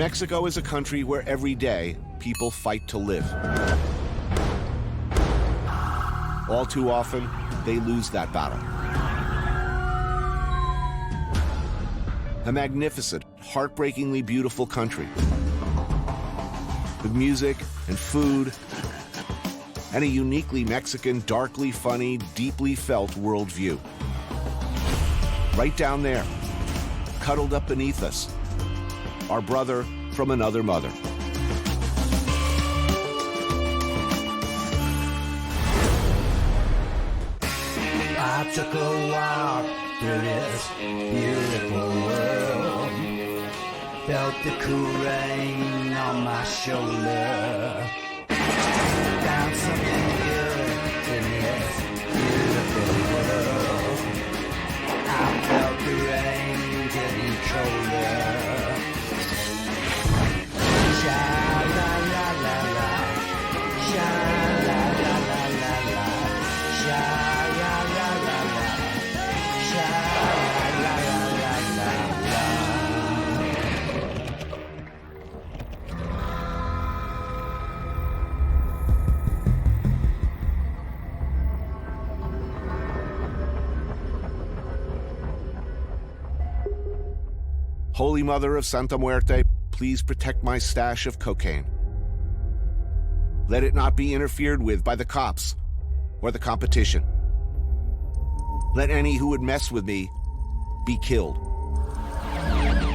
Mexico is a country where every day people fight to live. All too often, they lose that battle. A magnificent, heartbreakingly beautiful country with music and food and a uniquely Mexican, darkly funny, deeply felt worldview. Right down there, cuddled up beneath us, our brother from another mother. I took a walk through this beautiful world, felt the cool rain on my shoulder, found something good in this beautiful world. I felt the rain getting colder. Sha la la la la, sha la la la la la, sha la la la la, sha la la la la la. Holy Mother of Santa Muerte, please protect my stash of cocaine. Let it not be interfered with by the cops or the competition. Let any who would mess with me be killed.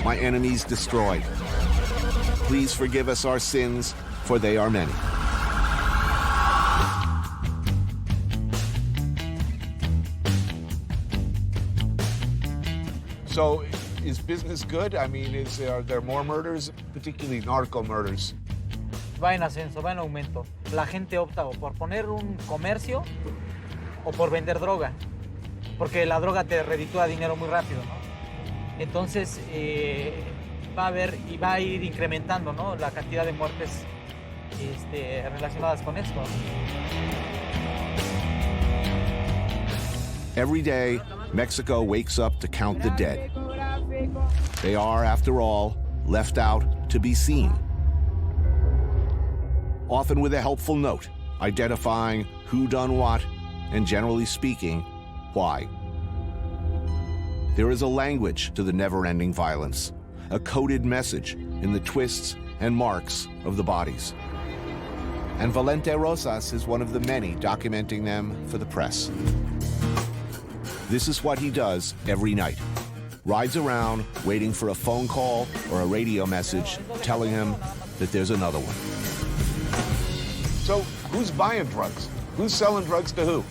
My enemies destroyed. Please forgive us our sins, for they are many. So, is business good? I mean, are there more murders, particularly narco murders? Va en ascenso, va en aumento. La gente opta o por poner un comercio o por vender droga, porque la droga te reditúa dinero muy rápido, ¿no? Entonces, va a haber y va a ir incrementando, ¿no?, la cantidad de muertes relacionadas con esto. Every day, Mexico wakes up to count the dead. They are, after all, left out to be seen. Often with a helpful note, identifying who done what, and generally speaking, why. There is a language to the never-ending violence, a coded message in the twists and marks of the bodies. And Valente Rosas is one of the many documenting them for the press. This is what he does every night. Rides around waiting for a phone call or a radio message telling him that there's another one. So, who's buying drugs? Who's selling drugs to who?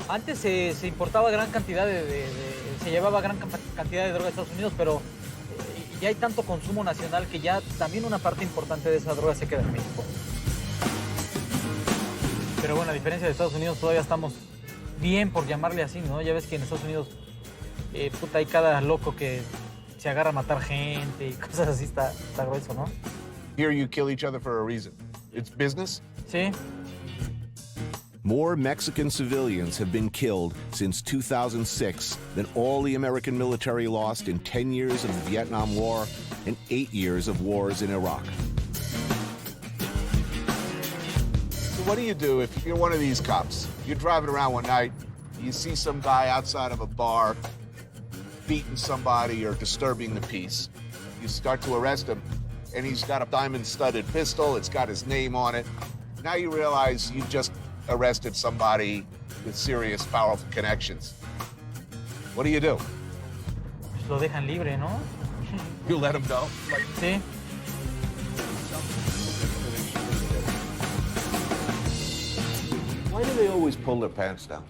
Antes se importaba gran cantidad se llevaba gran cantidad de droga de Estados Unidos, pero ya hay tanto consumo nacional que ya también una parte importante de esa droga se queda en México. Pero bueno, a diferencia de Estados Unidos, todavía estamos bien, por llamarle así, ¿no? Ya ves que en Estados Unidos, hay cada loco que se agarra a matar gente y cosas así, está grueso, ¿no? Here you kill each other for a reason. It's business? Sí. More Mexican civilians have been killed since 2006 than all the American military lost in 10 years of the Vietnam War and 8 years of wars in Iraq. So what do you do if you're one of these cops? You're driving around one night, you see some guy outside of a bar beating somebody or disturbing the peace. You start to arrest him, and he's got a diamond-studded pistol, it's got his name on it. Now you realize you've just arrested somebody with serious, powerful connections. What do you do? Pues lo dejan libre, ¿no? You let him go? Sí. Why do they always pull their pants down?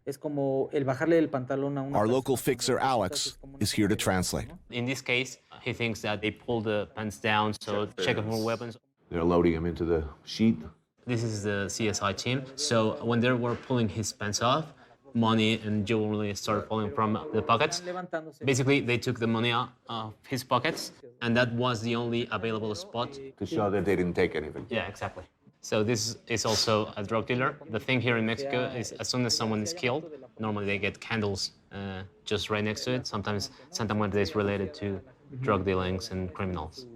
Es como el bajarle el pantalón a una Our persona. local fixer, Alex, is here to translate. In this case, he thinks that they pull the pants down, so checking for weapons. They're loading him into the sheet. This is the CSI team. So when they were pulling his pants off, money and jewelry started falling from the pockets. Basically, they took the money out of his pockets, and that was the only available spot. To show that they didn't take anything. Yeah, exactly. So this is also a drug dealer. The thing here in Mexico is as soon as someone is killed, normally they get candles just right next to it. Sometimes Santa Muerte is related to drug dealings and criminals.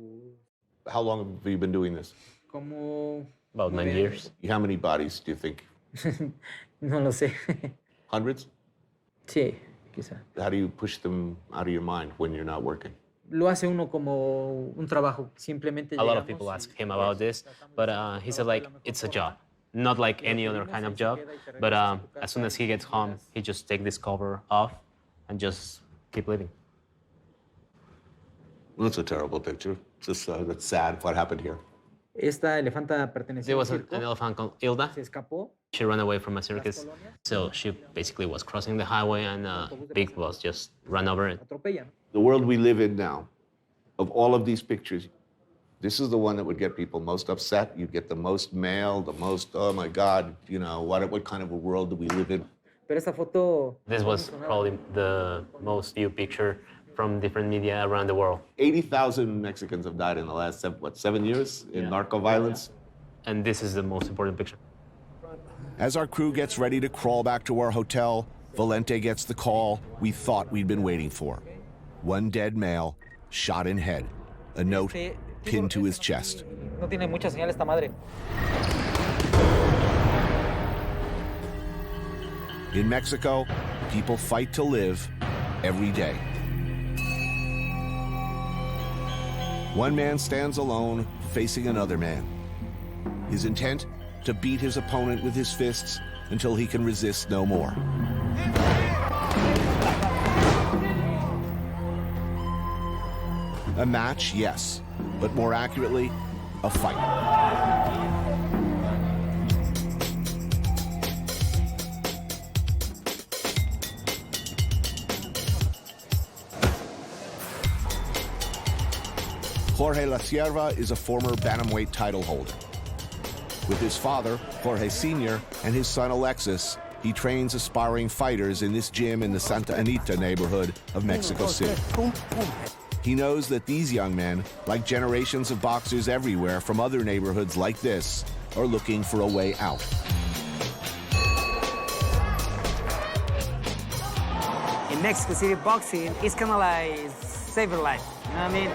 How long have you been doing this? Como... About 9 years. How many bodies do you think? No lo sé. Hundreds? Sí, quizá. How do you push them out of your mind when you're not working? Lo hace uno como un trabajo. Simplemente A lot of llegamos people y- ask him about this, but he said like it's a job, not like any other kind of job. But as soon as he gets home, he just take this cover off and just keep living. That's a terrible picture. Just that's sad. What happened here? Esta elefanta pertenecía There a un was an circo, elephant called Ilda. se escapó. She ran away from a circus, so she basically was crossing the highway, and a big bus just ran over it. Atropellan. The world we live in now, of all of these pictures, this is the one that would get people most upset. You'd get the most mail, the most, oh my God, you know, what kind of a world do we live in? Pero esta foto... This was probably the most viewed picture from different media around the world. 80,000 Mexicans have died in the last, 7 years in narco violence. And this is the most important picture. As our crew gets ready to crawl back to our hotel, Valente gets the call we thought we'd been waiting for. One dead male, shot in head. A note pinned to his chest. No tiene mucha señal esta madre. In Mexico, people fight to live every day. One man stands alone, facing another man. His intent? To beat his opponent with his fists until he can resist no more. A match, yes, but more accurately, a fight. Jorge La Sierra is a former bantamweight title holder. With his father, Jorge Sr., and his son Alexis, he trains aspiring fighters in this gym in the Santa Anita neighborhood of Mexico City. He knows that these young men, like generations of boxers everywhere from other neighborhoods like this, are looking for a way out. In Mexico City, boxing is kind of like save your life. You know what I mean?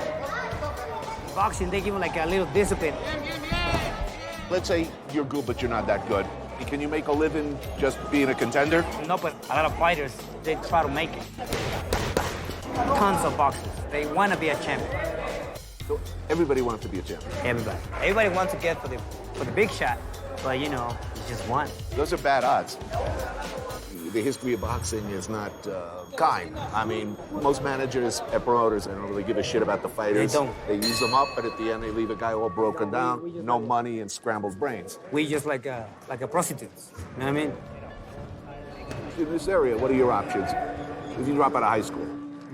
Boxing, they give you like a little discipline. Let's say you're good, but you're not that good. Can you make a living just being a contender? No, but a lot of fighters, they try to make it. Tons of boxers, they want to be a champion. So everybody wants to be a champion. Everybody wants to get for the big shot, but you know, it's just one. Those are bad odds. The history of boxing is not kind. I mean, most managers and promoters, they don't really give a shit about the fighters. They don't. They use them up, but at the end, they leave a guy all broken down, no money, and scrambled brains. We just like a prostitutes. You know what I mean? In this area, what are your options if you drop out of high school?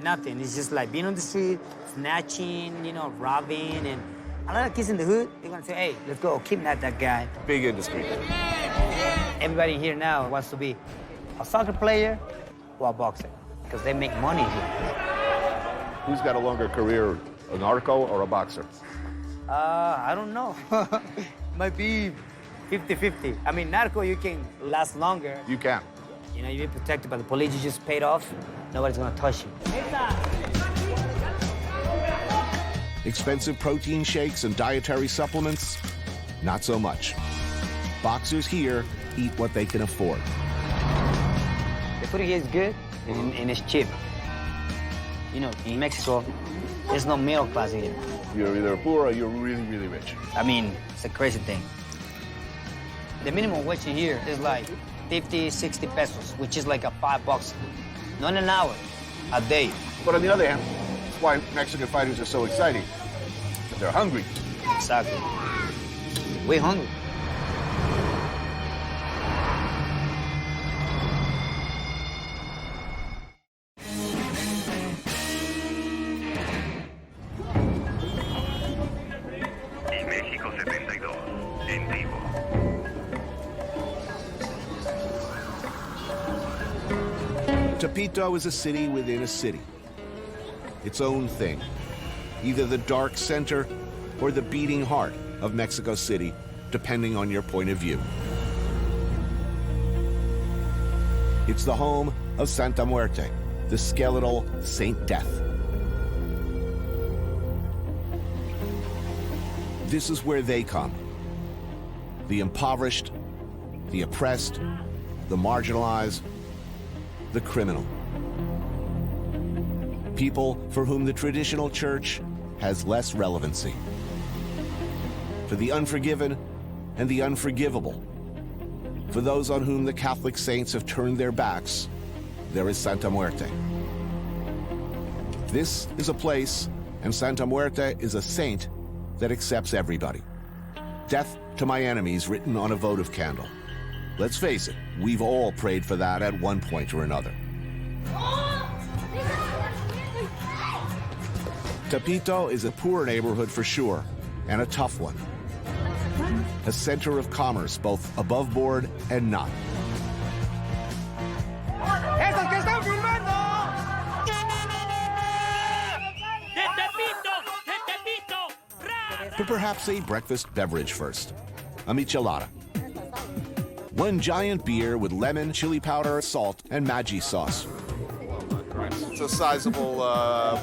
Nothing. It's just like being on the street, snatching, you know, robbing, and a lot of kids in the hood, they're gonna say, hey, let's go kidnap that guy. Big industry. Everybody here now wants to be a soccer player or a boxer because they make money here. Who's got a longer career, a narco or a boxer? I don't know. Might be 50-50. I mean, narco, you can last longer. You can. You know, you're protected by the police. You just paid off. Nobody's gonna touch you. Expensive protein shakes and dietary supplements? Not so much. Boxers here eat what they can afford. The food here is good and it's cheap. You know, in Mexico, there's no middle class here. You're either poor or you're really, really rich. I mean, it's a crazy thing. The minimum wage here is like 50, 60 pesos, which is like a $5. Not an hour, a day. But on the other hand, that's why Mexican fighters are so exciting. They're hungry. Exactly. We're hungry. México 72, en vivo. Tepito is a city within a city. Its own thing. Either the dark center or the beating heart of Mexico City, depending on your point of view. It's the home of Santa Muerte, the skeletal Saint Death. This is where they come. The impoverished, the oppressed, the marginalized, the criminal. People for whom the traditional church has less relevancy. For the unforgiven and the unforgivable. For those on whom the Catholic saints have turned their backs, there is Santa Muerte. This is a place, and Santa Muerte is a saint that accepts everybody. Death to my enemies written on a votive candle. Let's face it, we've all prayed for that at one point or another. Tepito is a poor neighborhood for sure, and a tough one. A center of commerce, both above board and not. But perhaps a breakfast beverage first. A michelada. One giant beer with lemon, chili powder, salt, and Maggi sauce. It's a sizable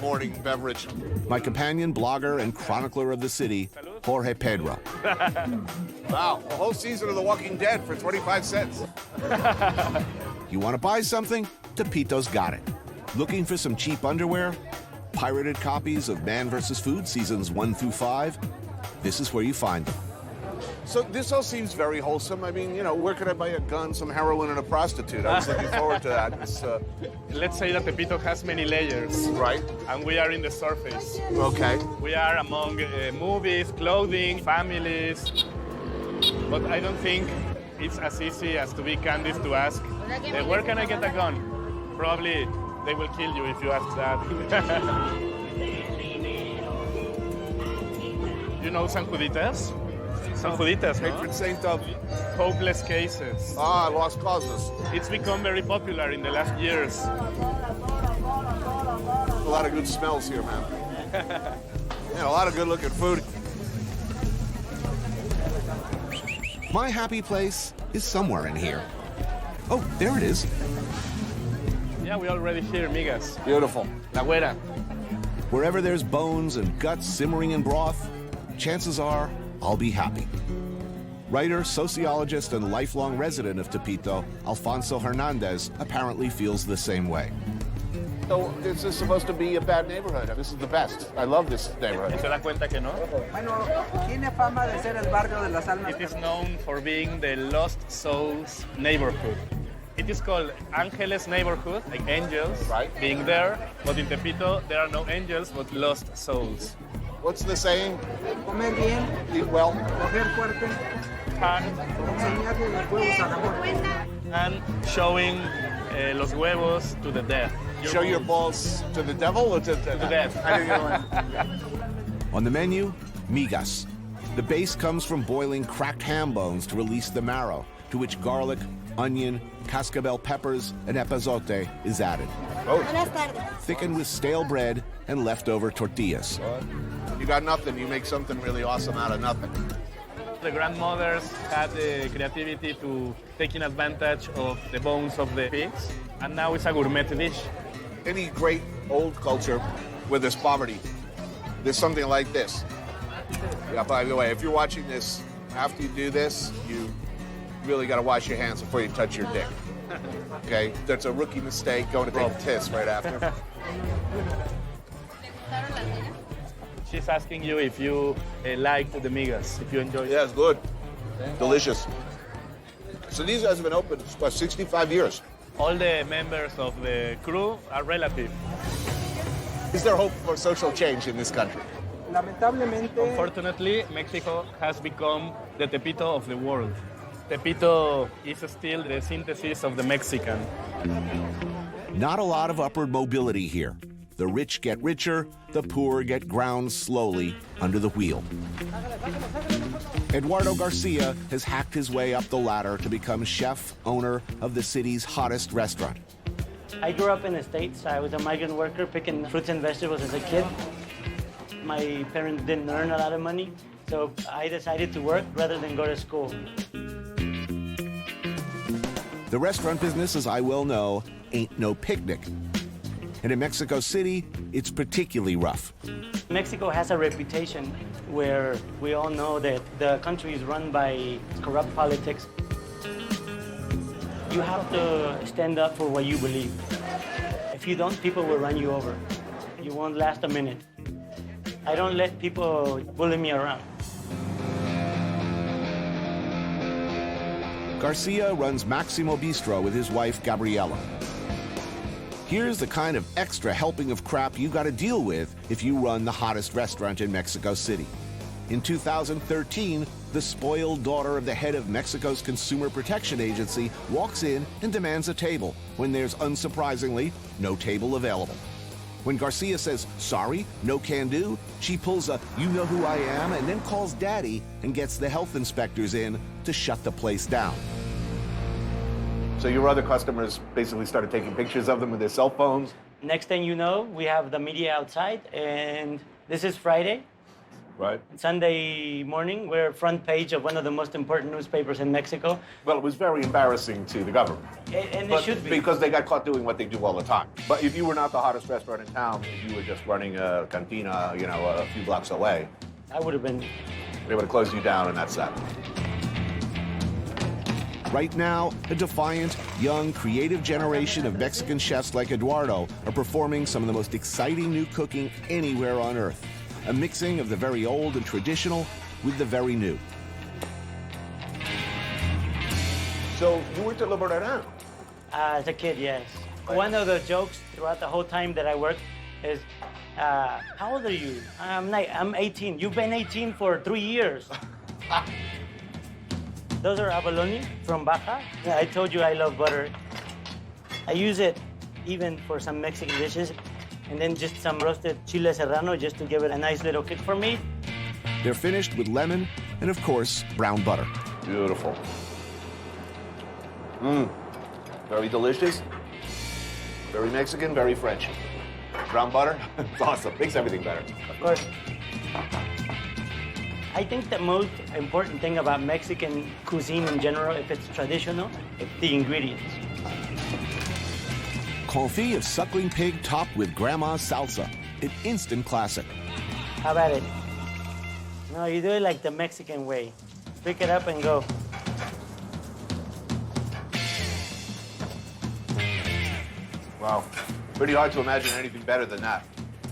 morning beverage. My companion, blogger, and chronicler of the city, Jorge Pedro. Wow, a whole season of The Walking Dead for 25 cents. You want to buy something? Tepito's got it. Looking for some cheap underwear? Pirated copies of Man vs. Food seasons 1 through 5? This is where you find them. So this all seems very wholesome. I mean, you know, where could I buy a gun, some heroin, and a prostitute? I was looking forward to that. Let's say that Tepito has many layers. Right. And we are in the surface. Okay. We are among movies, clothing, families. But I don't think it's as easy as to be Candice to ask, where can I get a gun? Probably they will kill you if you ask that. You know San Juditas? San Juditas, no? Patron saint of Hopeless cases. lost causes. It's become very popular in the last years. A lot of good smells here, man. Yeah, a lot of good-looking food. My happy place is somewhere in here. Oh, there it is. Yeah, we already hear migas. Beautiful. La güera. Wherever there's bones and guts simmering in broth, chances are I'll be happy. Writer, sociologist, and lifelong resident of Tepito, Alfonso Hernández, apparently feels the same way. So this is supposed to be a bad neighborhood. This is the best. I love this neighborhood. ¿Se da cuenta que no? Bueno, tiene fama de ser el barrio de las almas. It is known for being the Lost Souls neighborhood. It is called Ángeles neighborhood, like angels being there. But in Tepito, there are no angels, but lost souls. What's the saying? Comer bien, Eat well. coger fuerte, enseñarle los huevos al amor. And showing los huevos to the dead. Show your balls to the devil or to the death. On the menu, migas. The base comes from boiling cracked ham bones to release the marrow, to which garlic, onion, cascabel peppers, and epazote is added. Thickened with stale bread and leftover tortillas. You got nothing. You make something really awesome out of nothing. The grandmothers had the creativity to taking advantage of the bones of the pigs, and now it's a gourmet dish. Any great old culture where there's poverty, there's something like this. Yeah, by the way, if you're watching this, after you do this, you really got to wash your hands before you touch your dick. Okay? That's a rookie mistake. Going to take a piss right after. She's asking you if you liked the migas, if you enjoyed Yeah, it. it's good. Delicious. So these guys have been open for 65 years. All the members of the crew are relative. Is there hope for social change in this country? Lamentablemente, Unfortunately, Mexico has become the Tepito of the world. Tepito is still the synthesis of the Mexican. Not a lot of upward mobility here. The rich get richer, the poor get ground slowly under the wheel. Eduardo Garcia has hacked his way up the ladder to become chef, owner of the city's hottest restaurant. I grew up in the States. I was a migrant worker picking fruits and vegetables as a kid. My parents didn't earn a lot of money, so I decided to work rather than go to school. The restaurant business, as I well know, ain't no picnic. And in Mexico City, it's particularly rough. Mexico has a reputation where we all know that the country is run by corrupt politics. You have to stand up for what you believe. If you don't, people will run you over. You won't last a minute. I don't let people bully me around. Garcia runs Maximo Bistro with his wife, Gabriela. Here's the kind of extra helping of crap you gotta deal with if you run the hottest restaurant in Mexico City. In 2013, the spoiled daughter of the head of Mexico's Consumer Protection Agency walks in and demands a table when there's, unsurprisingly, no table available. When Garcia says, sorry, no can do, she pulls a you know who I am and then calls daddy and gets the health inspectors in to shut the place down. So your other customers basically started taking pictures of them with their cell phones? Next thing you know, we have the media outside, and this is Friday. Right. Sunday morning, we're front page of one of the most important newspapers in Mexico. Well, it was very embarrassing to the government. And it should be. Because they got caught doing what they do all the time. But if you were not the hottest restaurant in town, if you were just running a cantina, you know, a few blocks away, I would have been. they would have closed you down, and that's that. Right now, a defiant, young, creative generation of Mexican chefs like Eduardo are performing some of the most exciting new cooking anywhere on earth. A mixing of the very old and traditional with the very new. So you went to Le Bourdain? As a kid, yes. One of the jokes throughout the whole time that I worked is, how old are you? I'm 18. You've been 18 for 3 years. Those are abalone from Baja. Yeah, I told you I love butter. I use it even for some Mexican dishes, and then just some roasted chile serrano just to give it a nice little kick for me. They're finished with lemon and, of course, brown butter. Beautiful. Mmm. Very delicious. Very Mexican, very French. Brown butter, it's awesome. Makes everything better. Of course. I think the most important thing about Mexican cuisine in general, if it's traditional, it's the ingredients. Confit of suckling pig topped with grandma's salsa. An instant classic. How about it? No, you do it like the Mexican way. Pick it up and go. Wow. Pretty hard to imagine anything better than that.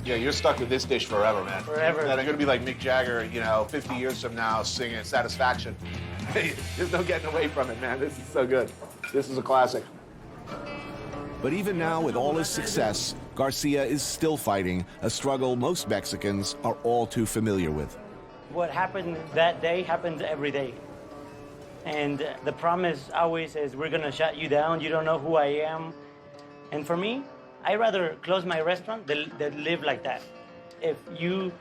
Yeah, you're stuck with this dish forever, man. Forever. And I'm gonna be like Mick Jagger, you know, 50 years from now singing Satisfaction. There's no getting away from it, man. This is so good. This is a classic. But even now, with all his success, Garcia is still fighting a struggle most Mexicans are all too familiar with. What happened that day happens every day. And the promise always is, we're gonna shut you down, you don't know who I am. And for me, I'd rather close my restaurant than live like that. If you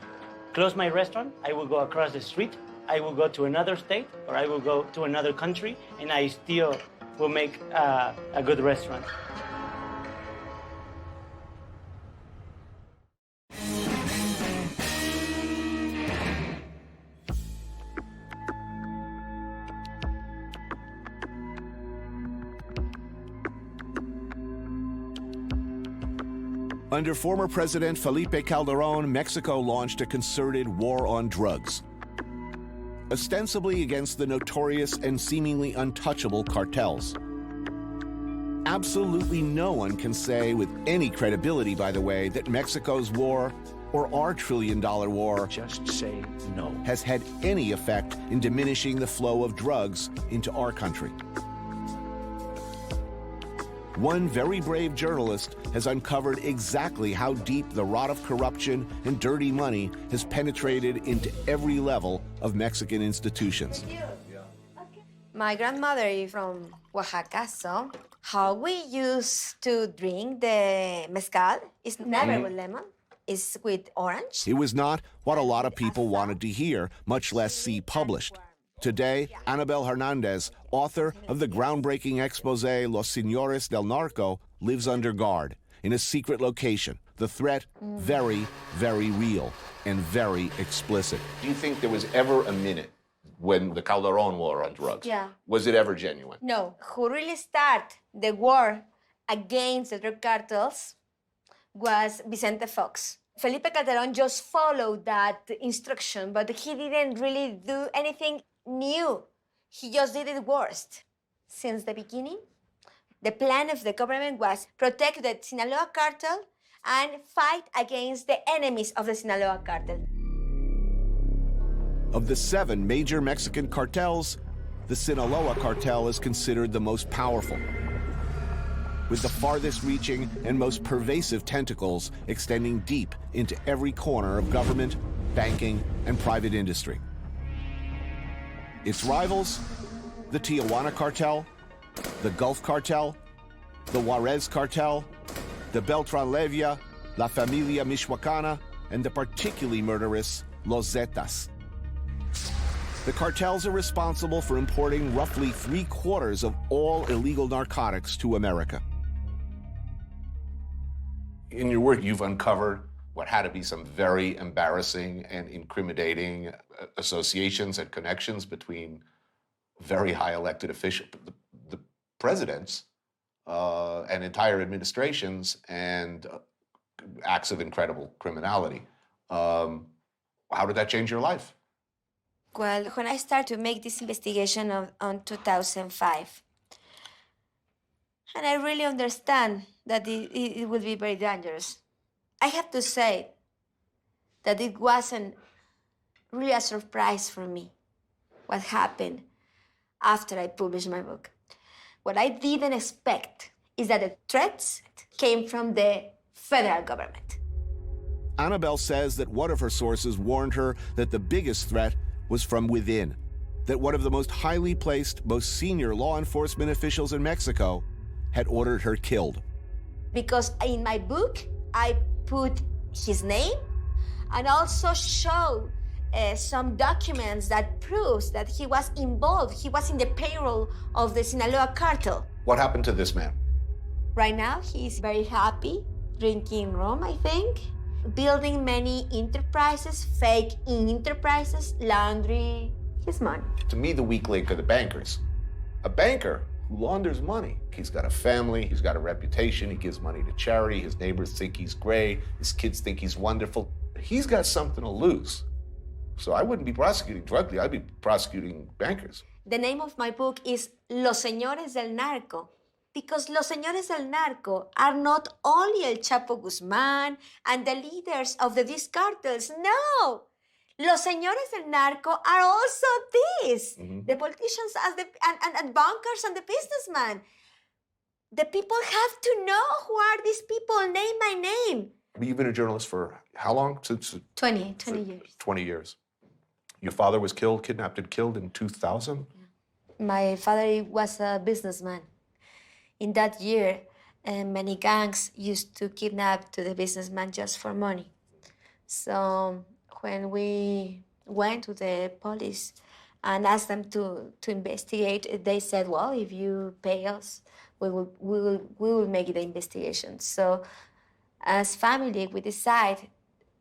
close my restaurant, I will go across the street, I will go to another state, or I will go to another country, and I still will make a good restaurant. Under former President Felipe Calderón, Mexico launched a concerted war on drugs, ostensibly against the notorious and seemingly untouchable cartels. Absolutely no one can say with any credibility, by the way, that Mexico's war, or our trillion-dollar war, Just say no. has had any effect in diminishing the flow of drugs into our country. One very brave journalist has uncovered exactly how deep the rot of corruption and dirty money has penetrated into every level of Mexican institutions. My grandmother is from Oaxaca, so how we used to drink the mezcal is never with lemon, it's with orange. It was not what a lot of people wanted to hear, much less see published. Today, Anabel Hernández, author of the groundbreaking expose Los Señores del Narco, lives under guard in a secret location. The threat, very, very real and very explicit. Do you think there was ever a minute when the Calderón war on drugs, Yeah. was it ever genuine? No, who really started the war against the drug cartels was Vicente Fox. Felipe Calderon just followed that instruction, but he didn't really do anything new. He just did it worse. Since the beginning, the plan of the government was protect the Sinaloa cartel and fight against the enemies of the Sinaloa cartel. Of the 7 major Mexican cartels, the Sinaloa cartel is considered the most powerful, with the farthest reaching and most pervasive tentacles extending deep into every corner of government, banking, and private industry. Its rivals, the Tijuana cartel, the Gulf cartel, the Juarez cartel, the Beltran-Leyva, La Familia Michoacana, and the particularly murderous Los Zetas. The cartels are responsible for importing roughly 3/4 of all illegal narcotics to America. In your work, you've uncovered what had to be some very embarrassing and incriminating associations and connections between very high elected officials, the presidents, and entire administrations, and acts of incredible criminality. How did that change your life? Well, when I started to make this investigation on 2005, and I really understand that it would be very dangerous. I have to say that it wasn't really a surprise for me what happened after I published my book. What I didn't expect is that the threats came from the federal government. Anabel says that one of her sources warned her that the biggest threat was from within, that one of the most highly placed, most senior law enforcement officials in Mexico had ordered her killed. Because in my book, I put his name and also show some documents that proves that he was involved. He was in the payroll of the Sinaloa cartel. What happened to this man? Right now, he's very happy, drinking rum, I think, building many enterprises, fake enterprises, laundry his money. To me, the weak link are the bankers. A banker who launders money. He's got a family, he's got a reputation, he gives money to charity, his neighbors think he's great, his kids think he's wonderful. He's got something to lose. So I wouldn't be prosecuting drug dealers, I'd be prosecuting bankers. The name of my book is Los Señores del Narco, because Los Señores del Narco are not only El Chapo Guzmán and the leaders of these cartels. No! Los Señores del Narco are also these. The politicians and bankers and the businessmen. The people have to know who are these people, name by name. You've been a journalist for how long? Since 20 years. 20 years. Your father was kidnapped and killed in 2000? My father was a businessman. In that year, many gangs used to kidnap the businessman just for money. So when we went to the police and asked them to investigate, they said, well, if you pay us, we will make the investigation. So as family, we decide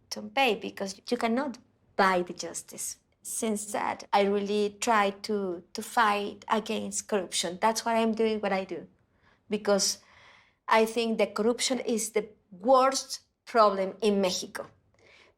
to pay because you cannot buy the justice. Since that, I really try to fight against corruption. That's why I'm doing what I do. Because I think that corruption is the worst problem in Mexico.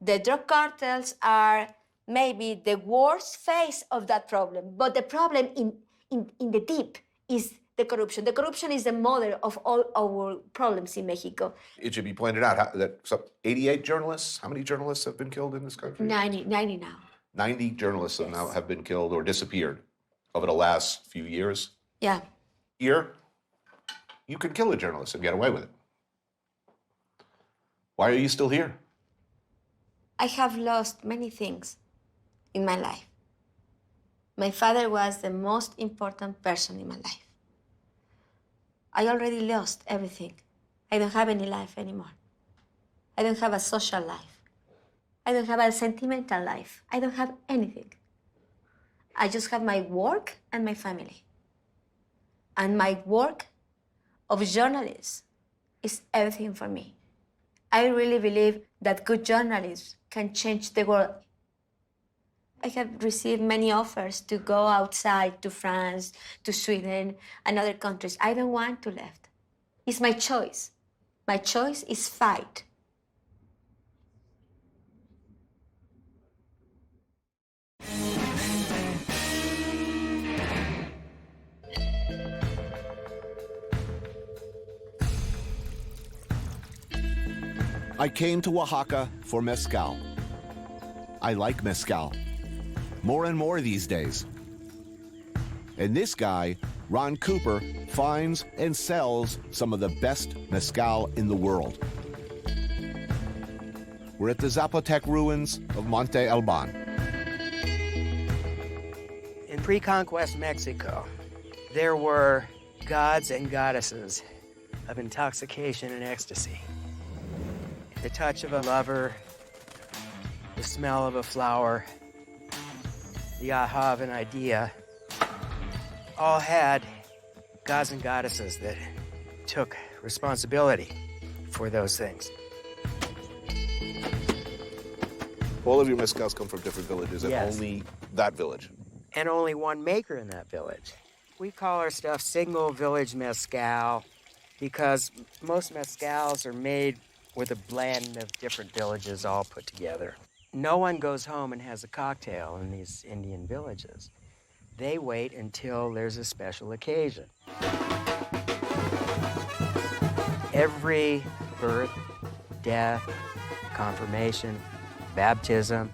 The drug cartels are maybe the worst face of that problem, but the problem in the deep is the corruption. The corruption is the mother of all our problems in Mexico. It should be pointed out that 88 journalists, how many journalists have been killed in this country? 90 now. 90 journalists now have been killed or disappeared over the last few years. Yeah. Here, you could kill a journalist and get away with it. Why are you still here? I have lost many things in my life. My father was the most important person in my life. I already lost everything. I don't have any life anymore. I don't have a social life. I don't have a sentimental life. I don't have anything. I just have my work and my family. And my work of journalist is everything for me. I really believe that good journalism can change the world. I have received many offers to go outside to France, to Sweden, and other countries. I don't want to leave. It's my choice. My choice is fight. I came to Oaxaca for mezcal. I like mezcal more and more these days. And this guy, Ron Cooper, finds and sells some of the best mezcal in the world. We're at the Zapotec ruins of Monte Alban. In pre-conquest Mexico, there were gods and goddesses of intoxication and ecstasy. The touch of a lover, the smell of a flower, the aha of an idea, all had gods and goddesses that took responsibility for those things. All of your mezcals come from different villages, and Yes. only that village. And only one maker in that village. We call our stuff single village mezcal because most mezcals are made with a blend of different villages all put together. No one goes home and has a cocktail in these Indian villages. They wait until there's a special occasion. Every birth, death, confirmation, baptism,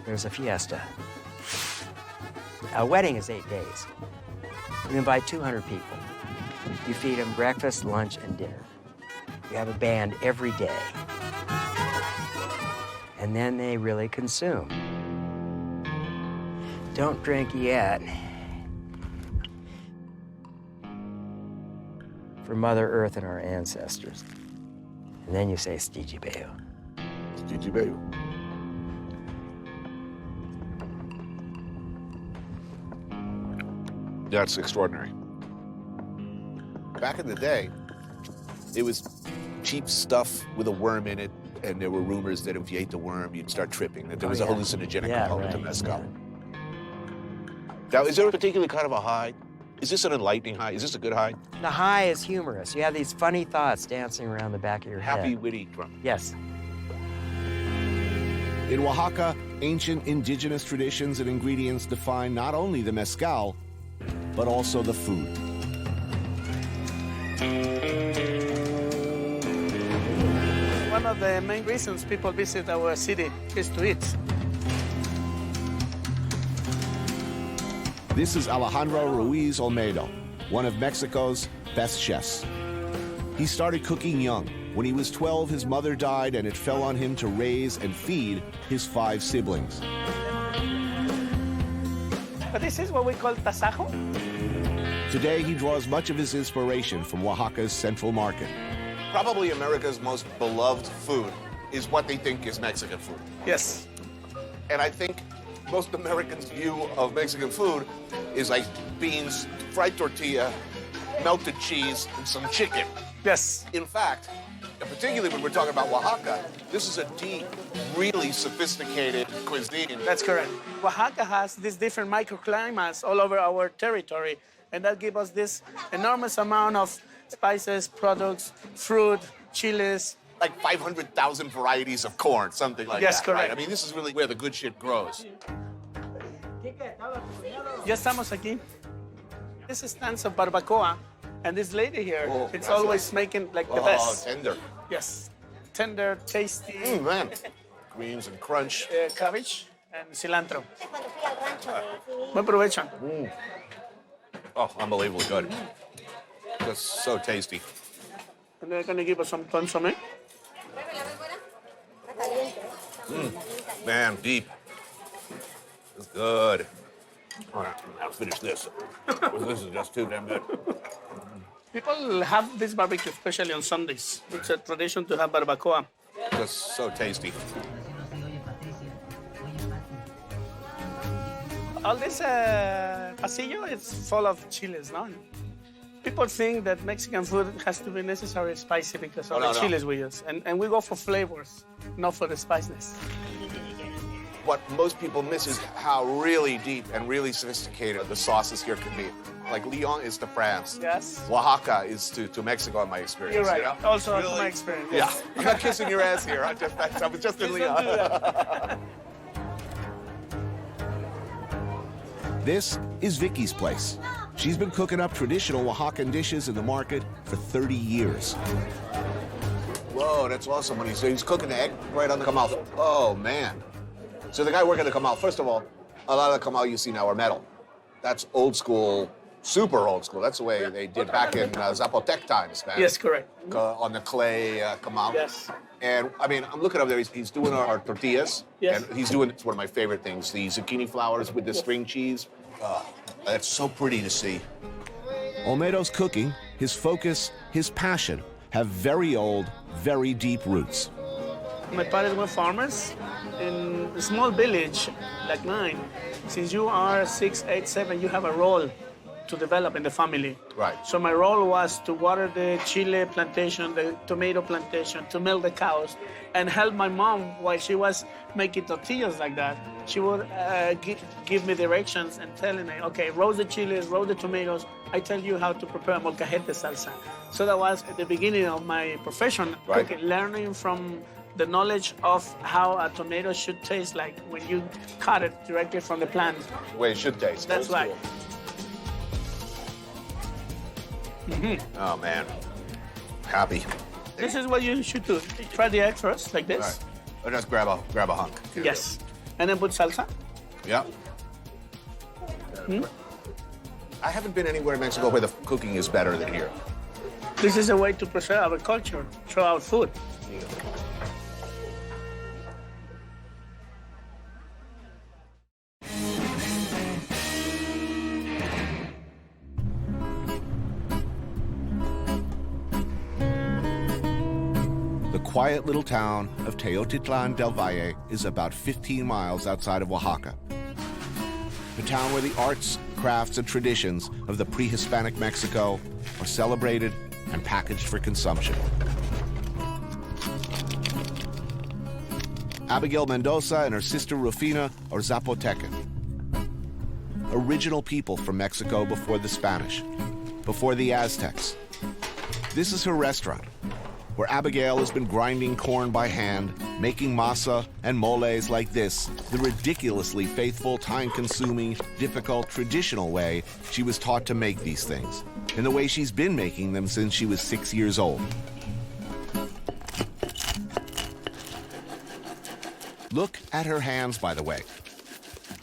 there's a fiesta. A wedding is 8 days. You invite 200 people. You feed them breakfast, lunch, and dinner. You have a band every day. And then they really consume. Don't drink yet. For Mother Earth and our ancestors. And then you say Stijibeu. Stijibeu. That's extraordinary. Back in the day, it was cheap stuff with a worm in it, and there were rumors that if you ate the worm, you'd start tripping, that there was a hallucinogenic component to mezcal. Now, is there a particular kind of a high? Is this an enlightening high? Is this a good high? The high is humorous. You have these funny thoughts dancing around the back of your head. Happy, witty drum. Yes. In Oaxaca, ancient indigenous traditions and ingredients define not only the mezcal, but also the food. One of the main reasons people visit our city is to eat. This is Alejandro Ruiz Olmedo, one of Mexico's best chefs. He started cooking young. When he was 12, his mother died, and it fell on him to raise and feed his 5 siblings. But this is what we call tasajo. Today, he draws much of his inspiration from Oaxaca's Central Market. Probably America's most beloved food is what they think is Mexican food. Yes. And I think most Americans' view of Mexican food is like beans, fried tortilla, melted cheese, and some chicken. Yes. In fact, and particularly when we're talking about Oaxaca, this is a deep, really sophisticated cuisine. That's correct. Oaxaca has these different microclimates all over our territory, and that gives us this enormous amount of spices, products, fruit, chilies. Like 500,000 varieties of corn, something like Yes, that. correct. Right? I mean, this is really where the good shit grows. Ya estamos aquí. This is stands of barbacoa, and this lady here, it's always making like the best. Oh, tender. Yes. Tender, tasty. Man. Greens and crunch. Cabbage and cilantro. Buen provecho. Oh, unbelievably good. Just so tasty. And they're going to give us some consomme. Man, deep. It's good. All right, I'll finish this. This is just too damn good. People have this barbecue, especially on Sundays. It's a tradition to have barbacoa. Just so tasty. All this pasillo is full of chiles, no? People think that Mexican food has to be necessarily spicy because of the chiles we use. And we go for flavors, not for the spiciness. What most people miss is how really deep and really sophisticated the sauces here can be. Like Lyon is to France. Yes. Oaxaca is to Mexico in my experience. You're right. You know? Also, Really- from my experience. Yeah. Yes. I'm not kissing your ass here. I was just in Please Lyon. don't do that. This is Vicky's place. She's been cooking up traditional Oaxacan dishes in the market for 30 years. Whoa, that's awesome when he's cooking the egg right on the camal. Oh, man. So the guy working the camal, first of all, a lot of the camal you see now are metal. That's old school, super old school. That's the way they did back in Zapotec times, man. Yes, correct. On the clay camal. Yes. And, I mean, I'm looking up there, he's doing our tortillas. Yes. And he's doing, it's one of my favorite things, the zucchini flowers with the string cheese. That's so pretty to see. Olmedo's cooking, his focus, his passion, have very old, very deep roots. My parents were farmers in a small village like mine. Since you are 6, 8, 7, you have a role to develop in the family. Right. So my role was to water the chile plantation, the tomato plantation, to milk the cows, and help my mom while she was making tortillas like that. She would give me directions and telling me, okay, roast the chiles, roast the tomatoes. I tell you how to prepare molcajete salsa. So that was at the beginning of my profession, right. Cooking, learning from the knowledge of how a tomato should taste like when you cut it directly from the plant. The way it should taste. That's right. Oh, man. Happy. This is what you should do. Try the egg first, like this. All right. Or just grab a hunk. Here Yes. And then put salsa. Yeah. I haven't been anywhere in Mexico where the cooking is better than here. This is a way to preserve our culture through our food. The quiet little town of Teotitlán del Valle is about 15 miles outside of Oaxaca. A town where the arts, crafts, and traditions of the pre-Hispanic Mexico are celebrated and packaged for consumption. Abigail Mendoza and her sister Rufina are Zapotecan, original people from Mexico before the Spanish, before the Aztecs. This is her restaurant, where Abigail has been grinding corn by hand, making masa and moles like this, the ridiculously faithful, time-consuming, difficult, traditional way she was taught to make these things, and the way she's been making them since she was 6 years old. Look at her hands, by the way.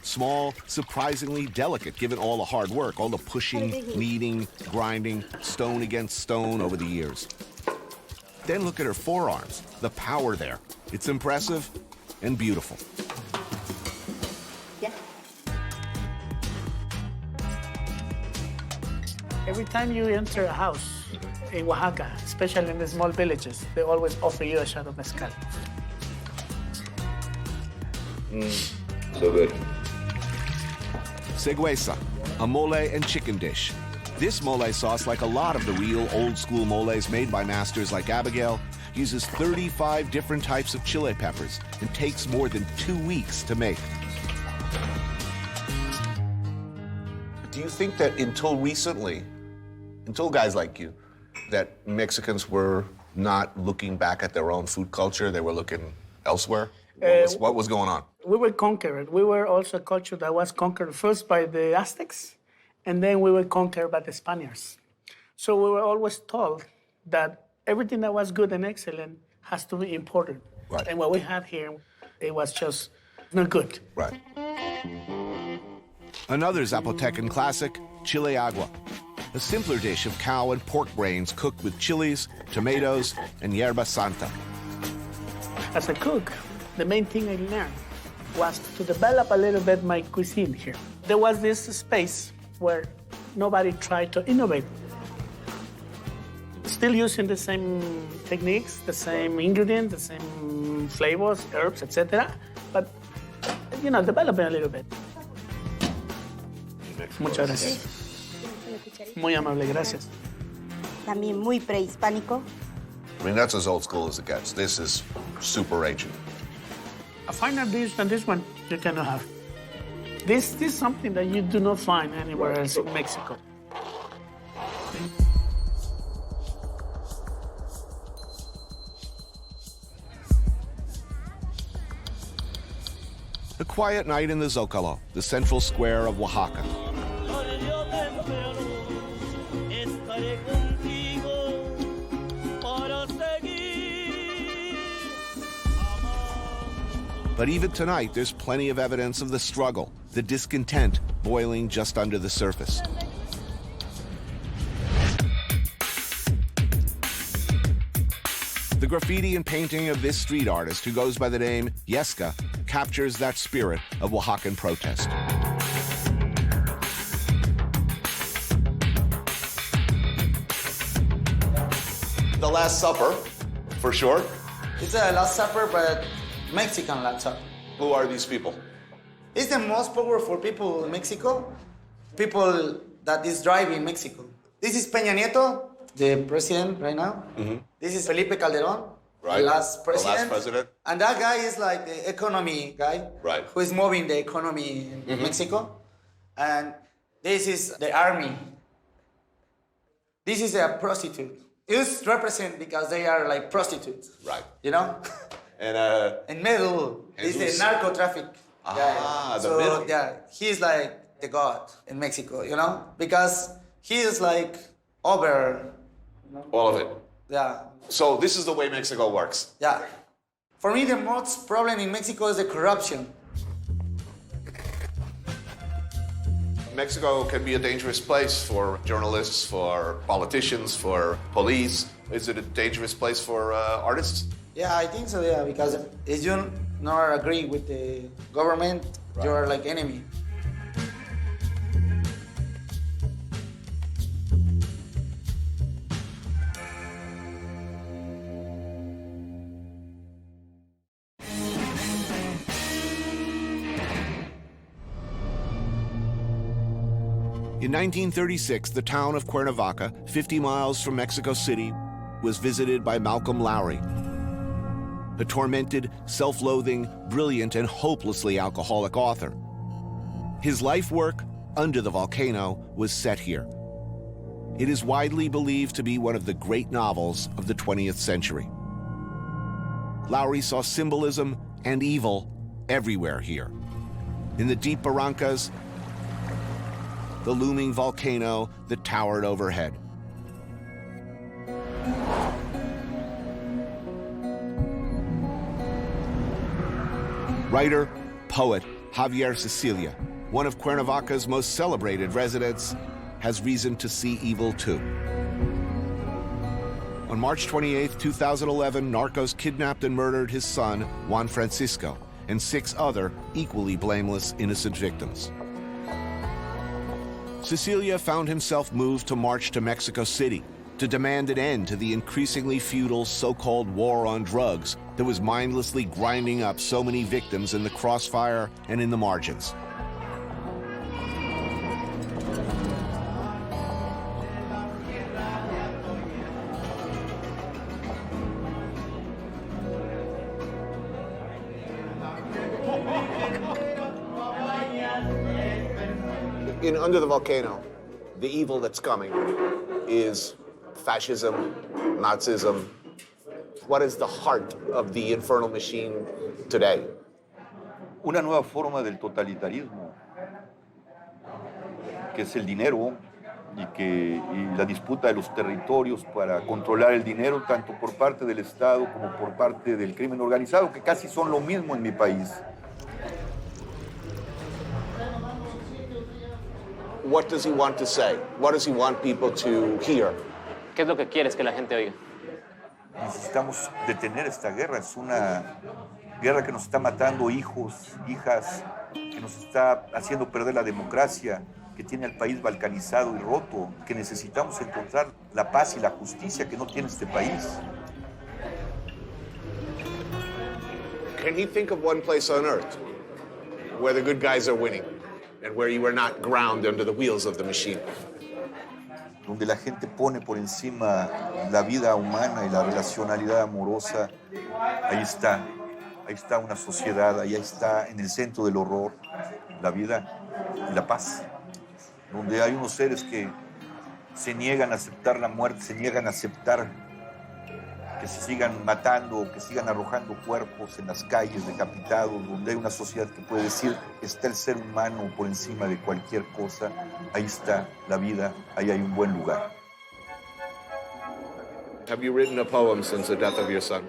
Small, surprisingly delicate, given all the hard work, all the pushing, kneading, grinding, stone against stone over the years. Then look at her forearms, the power there. It's impressive and beautiful. Yeah. Every time you enter a house in Oaxaca, especially in the small villages, they always offer you a shot of mezcal. So good. Següesa, a mole and chicken dish. This mole sauce, like a lot of the real old-school moles made by masters like Abigail, uses 35 different types of chile peppers and takes more than 2 weeks to make. Do you think that until recently, until guys like you, that Mexicans were not looking back at their own food culture, they were looking elsewhere? What was going on? We were conquered. We were also a culture that was conquered first by the Aztecs, and then we were conquered by the Spaniards. So we were always told that everything that was good and excellent has to be imported. Right. And what we had here, it was just not good. Right. Another Zapotecan classic, chile agua, a simpler dish of cow and pork brains cooked with chilies, tomatoes, and yerba santa. As a cook, the main thing I learned was to develop a little bit my cuisine here. There was this space where nobody tried to innovate. Still using the same techniques, the same ingredients, the same flavors, herbs, etc. But, developing a little bit. Muchas gracias. Muy amable, gracias. También muy prehispánico. I mean, that's as old school as it gets. This is super ancient. A finer dish than this one you cannot have. This is something that you do not find anywhere else in Mexico. A quiet night in the Zócalo, the central square of Oaxaca. But even tonight, there's plenty of evidence of the struggle, the discontent boiling just under the surface. The graffiti and painting of this street artist, who goes by the name Yesca, captures that spirit of Oaxacan protest. The Last Supper, for sure. It's a Last Supper, but Mexican Last Supper. Who are these people? It's the most powerful people in Mexico. People that is driving Mexico. This is Peña Nieto, the president right now. Mm-hmm. This is Felipe Calderón, Right. the last president. The last president. And that guy is like the economy guy, Right. who is moving the economy in Mexico. And this is the army. This is a prostitute. It's represent because they are like prostitutes. Right. You know? And In middle, this is Jesus. the narco traffic. the So, middle. yeah, he's like the god in Mexico, you know? Because he is like over, all of it. yeah, So this is the way Mexico works. yeah. For me, the most problem in Mexico is the corruption. Mexico can be a dangerous place for journalists, for politicians, for police. Is it a dangerous place for artists? Yeah, I think so, yeah, because if you not agree with the government, you are like enemy. In 1936, the town of Cuernavaca, 50 miles from Mexico City, was visited by Malcolm Lowry, a tormented, self-loathing, brilliant, and hopelessly alcoholic author. His life work, Under the Volcano, was set here. It is widely believed to be one of the great novels of the 20th century. Lowry saw symbolism and evil everywhere here. In the deep barrancas, the looming volcano that towered overhead. Writer, poet Javier Cecilia, one of Cuernavaca's most celebrated residents, has reason to see evil too. On March 28, 2011, Narcos kidnapped and murdered his son, Juan Francisco, and 6 other equally blameless innocent victims. Cecilia found himself moved to march to Mexico City to demand an end to the increasingly futile so-called war on drugs that was mindlessly grinding up so many victims in the crossfire and in the margins. In Under the Volcano, the evil that's coming is fascism, Nazism. What is the heart of the infernal machine today? Una nueva forma del totalitarismo, que es el dinero y la disputa de los territorios para controlar el dinero tanto por parte del Estado como por parte del crimen organizado, que casi son lo mismo en mi país. What does he want to say? What does he want people to hear? ¿Qué es lo que quieres que la gente oiga? Necesitamos detener esta guerra. Es una guerra que nos está matando hijos, hijas, que nos está haciendo perder la democracia, que tiene al país balcanizado y roto, que necesitamos encontrar la paz y la justicia que no tiene este país. Can he think of one place on earth where the good guys are winning and where you are not ground under the wheels of the machine? Donde la gente pone por encima la vida humana y la relacionalidad amorosa, ahí está una sociedad, ahí está en el centro del horror, la vida y la paz. Donde hay unos seres que se niegan a aceptar la muerte, se niegan a aceptar que se sigan matando, que sigan arrojando cuerpos en las calles decapitados, donde hay una sociedad que puede decir, está el ser humano por encima de cualquier cosa, ahí está la vida, ahí hay un buen lugar. Have you written a poem since the death of your son?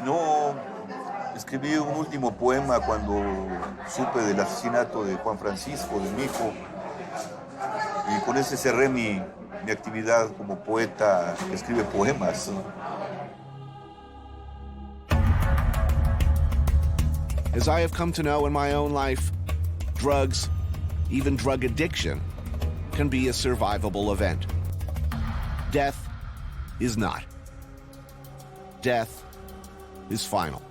No, escribí un último poema cuando supe del asesinato de Juan Francisco, de mi hijo, y con ese cerré mi actividad como poeta que escribe poemas. As I have come to know in my own life, drugs, even drug addiction, can be a survivable event. Death is not. Death is final.